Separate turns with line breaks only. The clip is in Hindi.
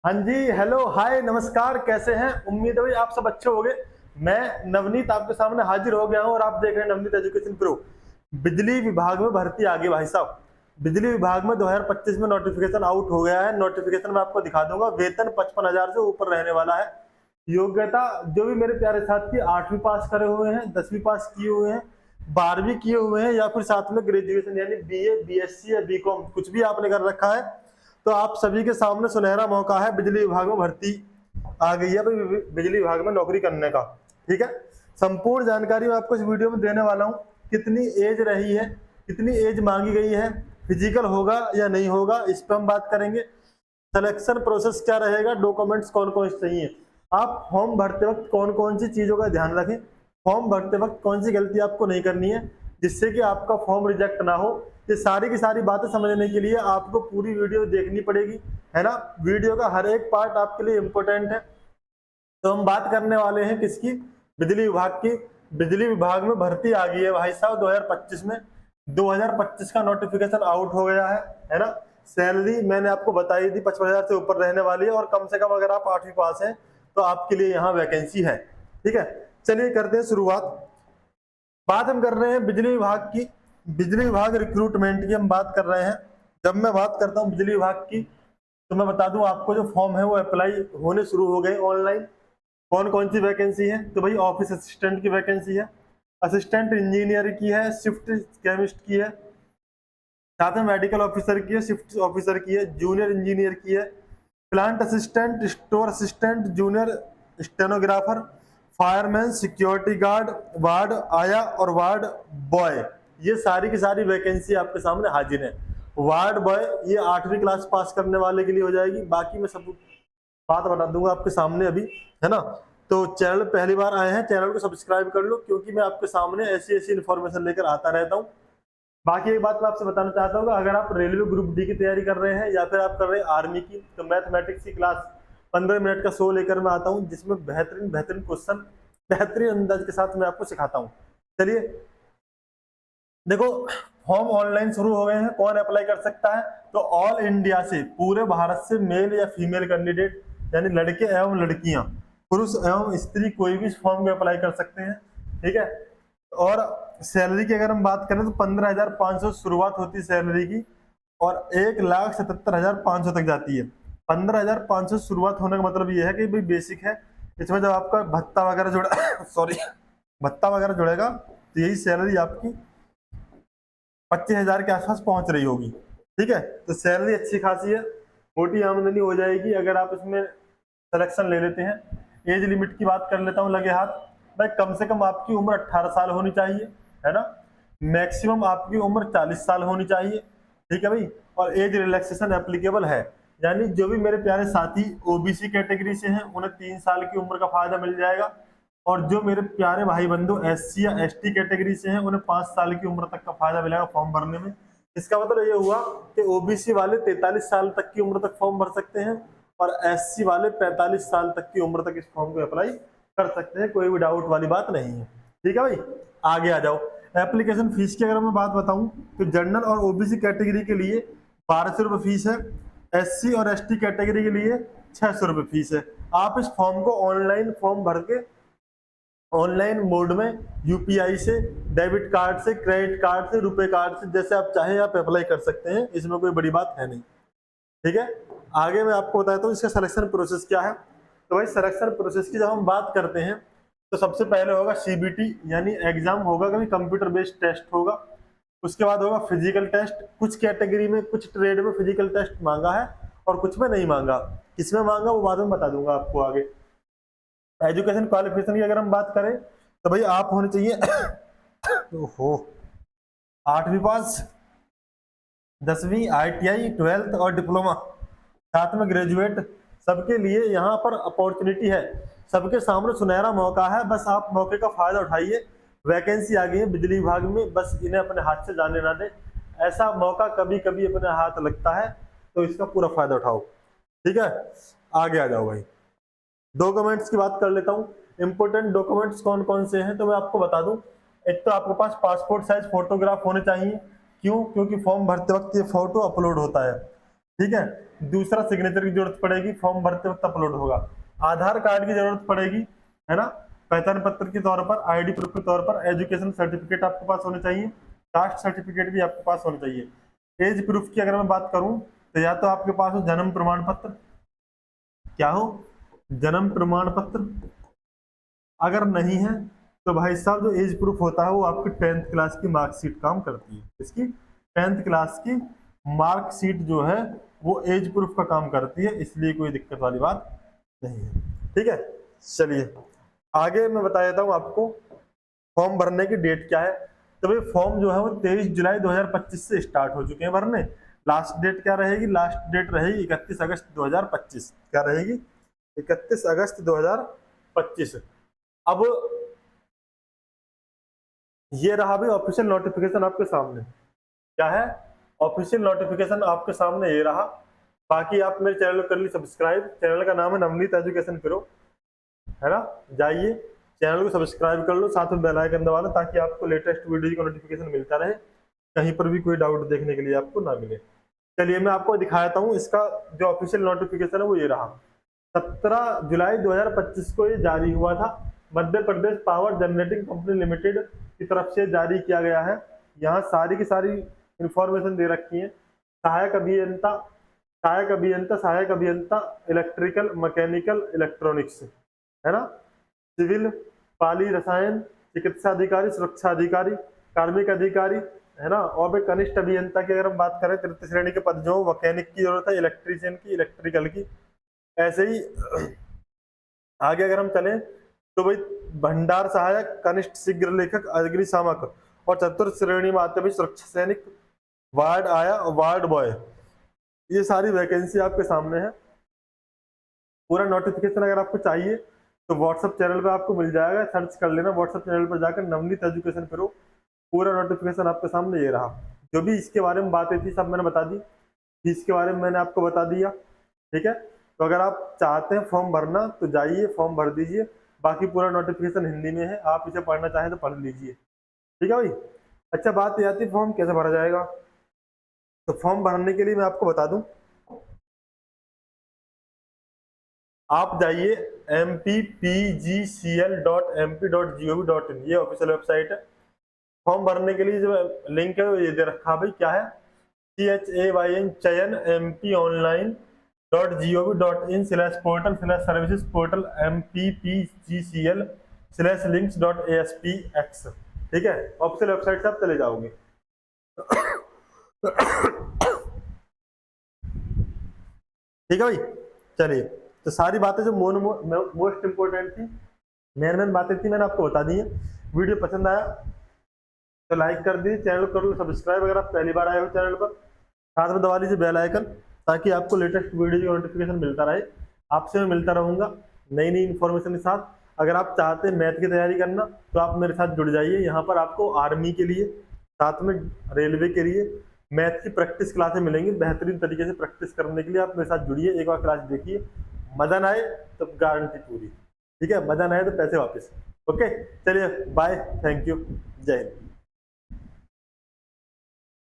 हाँ जी, हेलो, हाय, नमस्कार, कैसे हैं? उम्मीद है भाई आप सब अच्छे होंगे। मैं नवनीत आपके सामने हाजिर हो गया हूँ और आप देख रहे हैं नवनीत एजुकेशन प्रो। बिजली विभाग में भर्ती आ गई भाई साहब। बिजली विभाग में 2025 में नोटिफिकेशन आउट हो गया है। नोटिफिकेशन में आपको दिखा दूंगा। वेतन 55,000 से ऊपर रहने वाला है। योग्यता जो भी मेरे प्यारे साथी 8वीं पास करे हुए हैं, 10वीं पास किए हुए हैं, 12वीं किए हुए हैं या फिर साथ में ग्रेजुएशन यानी बीए, बीएससी या बीकॉम कुछ भी आपने कर रखा है, तो आप सभी के सामने सुनहरा मौका है। बिजली विभाग में भर्ती आ गई है बिजली विभाग में नौकरी करने का। ठीक है, संपूर्ण जानकारी मैं आपको इस वीडियो में देने वाला हूँ। कितनी एज रही है, कितनी एज मांगी गई है, फिजिकल होगा या नहीं होगा, इस पर हम बात करेंगे। सिलेक्शन प्रोसेस क्या रहेगा, डॉक्यूमेंट्स कौन कौन से चाहिए, आप फॉर्म भरते वक्त कौन कौन सी चीजों का ध्यान रखें, फॉर्म भरते वक्त कौन सी गलती आपको नहीं करनी है जिससे कि आपका फॉर्म रिजेक्ट ना हो। ये सारी की सारी बातें समझने के लिए आपको पूरी वीडियो देखनी पड़ेगी, है ना। वीडियो का हर एक पार्ट आपके लिए इंपॉर्टेंट है। तो हम बात करने वाले हैं किसकी, बिजली विभाग की। बिजली विभाग में भर्ती आ गई है भाई साहब 2025 में। 2025 का नोटिफिकेशन आउट हो गया है ना। सैलरी मैंने आपको बताई थी 55,000 से ऊपर रहने वाली है और कम से कम अगर आप 8वीं पास हैं तो आपके लिए यहाँ वैकेंसी है। ठीक है, चलिए करते हैं शुरुआत। बात हम कर रहे हैं बिजली विभाग की, बिजली विभाग रिक्रूटमेंट की हम बात कर रहे हैं। जब मैं बात करता हूँ बिजली विभाग की तो मैं बता दूं आपको, जो फॉर्म है वो अप्लाई होने शुरू हो गए ऑनलाइन। कौन कौन सी वैकेंसी है, तो भाई ऑफिस असिस्टेंट की वैकेंसी है, असिस्टेंट इंजीनियर की है, शिफ्ट केमिस्ट की है, साथ में मेडिकल ऑफिसर की है, शिफ्ट ऑफिसर की है, जूनियर इंजीनियर की है, plant assistant, store assistant, junior stenographer, fireman, security guard, ward आया और वार्ड बॉय। ये सारी की सारी वैकेंसी आपके सामने हाजिर है। वार्ड बॉय ये 8वीं क्लास पास करने वाले के लिए हो जाएगी। बाकी मैं सब बात बता दूंगा आपके सामने अभी, है ना। तो चैनल पहली बार आए हैं, चैनल को सब्सक्राइब कर लो क्योंकि मैं आपके सामने ऐसी ऐसी इन्फॉर्मेशन लेकर आता रहता हूँ। बाकी एक बात मैं आपसे बताना चाहता हूँ, अगर आप रेलवे ग्रुप डी की तैयारी कर रहे हैं या फिर आप कर रहे हैं आर्मी की, तो मैथमेटिक्स की क्लास 15 मिनट का शो लेकर मैं आता हूँ जिसमें बेहतरीन बेहतरीन क्वेश्चन बेहतरीन अंदाज के साथ मैं आपको सिखाता हूँ। चलिए देखो, फॉर्म ऑनलाइन शुरू हो गए हैं। कौन अप्लाई कर सकता है, तो ऑल इंडिया से, पूरे भारत से मेल या फीमेल कैंडिडेट यानी लड़के एवं लड़कियां, पुरुष एवं स्त्री कोई भी फॉर्म में अप्लाई कर सकते हैं। ठीक है, और सैलरी की अगर हम बात करें तो 15,500 शुरुआत होती है सैलरी की और 1,77,500 तक जाती है। 15,500 शुरुआत होने का मतलब ये है कि भाई बेसिक है। इसमें जब आपका भत्ता वगैरह जुड़ा सॉरी भत्ता वगैरह जुड़ेगा तो यही सैलरी आपकी 25,000 के आसपास पहुंच रही होगी। ठीक है, तो सैलरी अच्छी खासी है, मोटी आमदनी हो जाएगी अगर आप इसमें सिलेक्शन ले लेते हैं। एज लिमिट की बात कर लेता हूँ लगे हाथ। भाई कम से कम आपकी उम्र 18 साल होनी चाहिए, है ना। मैक्सिमम आपकी उम्र 40 साल होनी चाहिए। ठीक है भाई, और एज रिलैक्सेशन एप्लीकेबल है, यानी जो भी मेरे प्यारे साथी ओबीसी कैटेगरी से हैं उन्हें 3 साल की उम्र का फायदा मिल जाएगा और जो मेरे प्यारे भाई बंधु एससी या एसटी कैटेगरी से हैं उन्हें 5 साल की उम्र तक का फायदा मिलेगा फॉर्म भरने में। इसका मतलब ये हुआ कि ओबीसी वाले 43 साल तक की उम्र तक फॉर्म भर सकते हैं और एससी वाले 45 साल तक की उम्र तक इस फॉर्म को अप्लाई कर सकते हैं। कोई भी डाउट वाली बात नहीं है। ठीक है भाई, आगे आ जाओ। एप्लीकेशन फीस की अगर मैं बात बताऊं तो जनरल और ओबीसी कैटेगरी के लिए 1200 रुपये फीस है, एससी और एसटी कैटेगरी के लिए 600 रुपये फीस है। आप इस फॉर्म को ऑनलाइन फॉर्म भर के ऑनलाइन मोड में यूपीआई से, डेबिट कार्ड से, क्रेडिट कार्ड से, रुपए कार्ड से, जैसे आप चाहें आप अप्लाई कर सकते हैं। इसमें कोई बड़ी बात है नहीं। ठीक है, आगे मैं आपको बताता हूँ इसका सिलेक्शन प्रोसेस क्या है। तो भाई सिलेक्शन प्रोसेस की जब हम बात करते हैं तो सबसे पहले होगा सीबीटी यानी एग्जाम होगा, कभी कंप्यूटर बेस्ड टेस्ट होगा। उसके बाद होगा फिजिकल टेस्ट। कुछ कैटेगरी में कुछ ट्रेड में फिजिकल टेस्ट मांगा है और कुछ में नहीं मांगा। किसमें मांगा वो बाद में बता दूंगा आपको आगे। एजुकेशन क्वालिफिकेशन की अगर हम बात करें तो भाई आप होने चाहिए ओहो 8वीं पास, 10वीं, ITI, 12th और डिप्लोमा, साथ में ग्रेजुएट। सबके लिए यहाँ पर अपॉर्चुनिटी है, सबके सामने सुनहरा मौका है। बस आप मौके का फायदा उठाइए। वैकेंसी आ गई है बिजली विभाग में, बस इन्हें अपने हाथ से जाने ना दे। ऐसा मौका कभी कभी अपने हाथ लगता है, तो इसका पूरा फायदा उठाओ। ठीक है, आगे आ जाओ भाई। डॉक्यूमेंट्स की बात कर लेता हूँ। इंपोर्टेंट डॉक्यूमेंट्स कौन कौन से हैं तो मैं आपको बता दूं। एक तो आपके पास पासपोर्ट साइज फोटोग्राफ होने चाहिए। क्यों? क्योंकि फॉर्म भरते वक्त ये फोटो अपलोड होता है। ठीक है। दूसरा सिग्नेचर की जरूरत पड़ेगी, फॉर्म भरते वक्त अपलोड होगा। आधार कार्ड की जरूरत पड़ेगी, है ना। पहचान पत्र के तौर पर, आईडी प्रूफ के तौर पर एजुकेशन सर्टिफिकेट आपके पास होने चाहिए, कास्ट सर्टिफिकेट भी आपके पास होना चाहिए। एज प्रूफ की अगर मैं बात करूं तो या तो आपके पास हो जन्म प्रमाण पत्र, क्या हो, जन्म प्रमाण पत्र। अगर नहीं है तो भाई साहब जो एज प्रूफ होता है वो आपकी 10th क्लास की मार्कशीट काम करती है। इसकी 10th क्लास की मार्कशीट जो है वो एज प्रूफ का काम करती है, इसलिए कोई दिक्कत वाली बात नहीं है। ठीक है, चलिए आगे मैं बता देता हूँ आपको फॉर्म भरने की डेट क्या है। तो भाई फॉर्म जो है वो 23 जुलाई 2025 से स्टार्ट हो चुके हैं भरने। लास्ट डेट क्या रहेगी, लास्ट डेट रहेगी 31 अगस्त 2025। क्या रहेगी, 31 अगस्त 2025। अब ये रहा भी ऑफिशियल नोटिफिकेशन आपके सामने, क्या है, ऑफिशियल नोटिफिकेशन आपके सामने ये रहा। बाकी आप मेरे चैनल को कर ली सब्सक्राइब, चैनल का नाम है नवनीत एजुकेशन प्रो, है ना। जाइए चैनल को सब्सक्राइब कर लो, साथ में बेल आइकन दबा लो ताकि आपको लेटेस्ट वीडियो का नोटिफिकेशन मिलता रहे, कहीं पर भी कोई डाउट देखने के लिए आपको ना मिले। चलिए मैं आपको दिखाता हूँ इसका जो ऑफिशियल नोटिफिकेशन है वो ये रहा। 17 जुलाई 2025 को ये जारी हुआ था, Madhya Pradesh power generating company limited की तरफ से जारी किया गया है। यहाँ सारी की सारी इंफॉर्मेशन दे रखी है। सहायक अभियंता, सहायक अभियंता, सहायक अभियंता इलेक्ट्रिकल, मैकेनिकल, इलेक्ट्रॉनिक्स, है ना, सिविल, पाली रसायन, चिकित्सा अधिकारी, सुरक्षा अधिकारी, कार्मिक अधिकारी, है ना। और भाई कनिष्ठ अभियंता की अगर हम बात करें तृतीय श्रेणी के पद जो मैकेनिक की जरूरत है, इलेक्ट्रीशियन की, इलेक्ट्रिकल की। ऐसे ही आगे अगर हम चलें तो भाई भंडार सहायक, कनिष्ठ शीघ्र लेखक, अग्निशामक और चतुर्थ श्रेणी में आते भाई सुरक्षा सैनिक, वार्ड आया, वार्ड बॉय। ये सारी वैकेंसी आपके सामने है। पूरा नोटिफिकेशन अगर आपको चाहिए तो व्हाट्सएप चैनल पे आपको मिल जाएगा, सर्च कर लेना व्हाट्सएप चैनल पर जाकर नवनीत एजुकेशन प्रो। पूरा नोटिफिकेशन आपके सामने ये रहा। जो भी इसके बारे में बातें थी सब मैंने बता दी, फीस के बारे में मैंने आपको बता दिया। ठीक है, तो अगर आप चाहते हैं फॉर्म भरना तो जाइए फॉर्म भर दीजिए। बाकी पूरा नोटिफिकेशन हिंदी में है, आप इसे पढ़ना चाहें तो पढ़ लीजिए। ठीक है भाई। अच्छा बात ये आती है फॉर्म कैसे भरा जाएगा। तो फॉर्म भरने के लिए मैं आपको बता दूं, आप जाइए mppgcl.mp.gov.in, ये ऑफिशियल वेबसाइट है। फॉर्म भरने के लिए जो लिंक है ये दे रखा भाई, क्या है, CHAYN चयन mponline.gov.in/portal/services portal mppgcl/links.aspx। ठीक है, ऑफिशियल वेबसाइट से आप चले जाओगे। ठीक है भाई, चलिए तो सारी बातें जो मोस्ट इंपोर्टेंट थी, मेन बातें थी, मैंने आपको बता दी है। वीडियो पसंद आया तो लाइक कर दीजिए, चैनल कर लो सब्सक्राइब अगर आप पहली बार आए हो चैनल पर, साथ में दबा लीजिए बेल आइकन ताकि आपको लेटेस्ट वीडियो का नोटिफिकेशन मिलता रहे। आपसे मैं मिलता रहूंगा नई नई इन्फॉर्मेशन के साथ। अगर आप चाहते हैं मैथ की तैयारी करना तो आप मेरे साथ जुड़ जाइए। यहाँ पर आपको आर्मी के लिए, साथ में रेलवे के लिए मैथ की प्रैक्टिस क्लासें मिलेंगी, बेहतरीन तरीके से प्रैक्टिस करने के लिए आप मेरे साथ जुड़िए, एक बार क्लास देखिए, मजा ना आए तो गारंटी पूरी। ठीक है, मजा ना आए तो पैसे वापस। ओके, चलिए बाय, थैंक यू, जय हिंद।